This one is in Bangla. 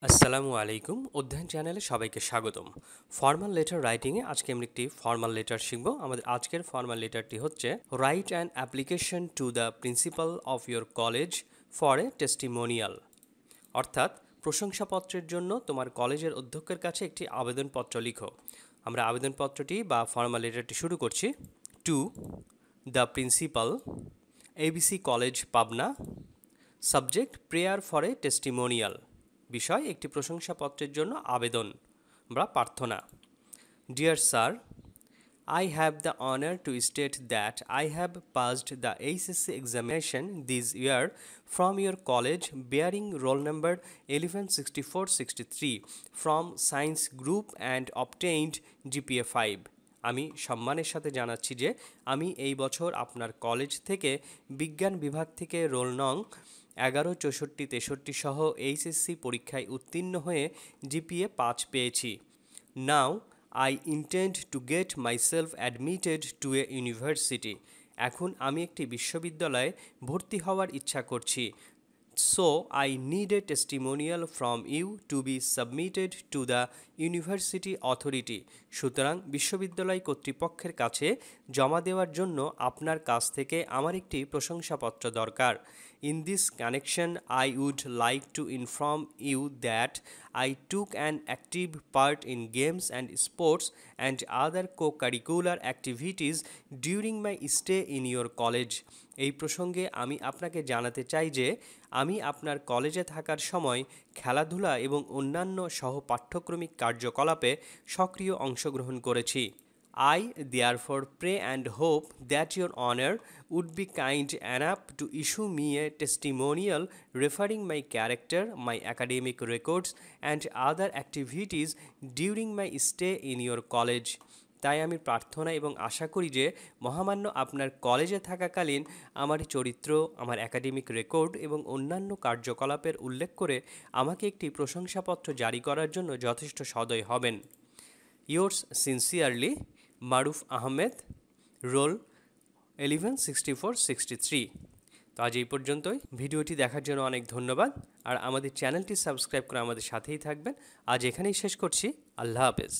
আসসালামু আলাইকুম অধ্যয়ন চ্যানেলে সবাইকে স্বাগতম। ফর্মাল লেটার রাইটিংয়ে আজকে আমরা একটি ফর্মাল লেটার শিখব। আমাদের আজকের ফর্মাল লেটারটি হচ্ছে write an application to the principal of your college for a testimonial. অর্থাৎ প্রশংসাপত্রের জন্য তোমার কলেজের অধ্যক্ষের কাছে একটি আবেদনপত্র লিখো। আমরা আবেদনপত্রটি বা ফর্মাল লেটারটি শুরু করছি। To the principal, ABC college Pabna. Subject prayer for a testimonial, বিষয় একটি প্রশংসাপত্রের জন্য আবেদন বা প্রার্থনা। Dear sir, I have the honor to state that I have passed the HSC examination this year from your college bearing roll number 116463 from Science Group and obtained GPA 5. আমি সম্মানের সাথে জানাচ্ছি যে আমি এই বছর আপনার কলেজ থেকে বিজ্ঞান বিভাগ থেকে রোল নং 116463 সহ এইচএসসি পরীক্ষায় উত্তীর্ণ হয়ে জিপিএ 5 পেয়েছি। নাও I intend to get myself admitted to a university. এখন আমি একটি বিশ্ববিদ্যালয়ে ভর্তি হওয়ার ইচ্ছা করছি। So I need a testimonial from you to be submitted to the university authority. সুতরাং বিশ্ববিদ্যালয় কর্তৃপক্ষের কাছে জমা দেওয়ার জন্য আপনার কাছ থেকে আমার একটি প্রশংসাপত্র দরকার। In this connection, I would like to inform you that I took an active part in games and sports and other co-curricular activities during my stay in your college. এই প্রসঙ্গে আমি আপনাকে জানাতে চাই যে আমি আপনার কলেজে থাকার সময় খেলাধুলা এবং অন্যান্য সহপাঠ্যক্রমিক কার্যকলাপে সক্রিয় অংশগ্রহণ করেছি। I therefore pray and hope that your honor would be kind enough to issue me a testimonial referring my character, my academic records and other activities during my stay in your college. তাই আমি প্রার্থনা এবং আশা করি যে মহামান্য আপনার কলেজে থাকাকালীন আমার চরিত্র, আমার একাডেমিক রেকর্ড এবং অন্যান্য কার্যকলাপের উল্লেখ করে আমাকে একটি প্রশংসাপত্র জারি করার জন্য যথেষ্ট সদয় হবেন। ইয়োর্স সিনসিয়ারলি মারুফ আহমেদ, রোল 116463। তো আজ এই পর্যন্তই। ভিডিওটি দেখার জন্য অনেক ধন্যবাদ। আর আমাদের চ্যানেলটি সাবস্ক্রাইব করে আমাদের সাথেই থাকবেন। আজ এখানেই শেষ করছি। আল্লাহ হাফেজ।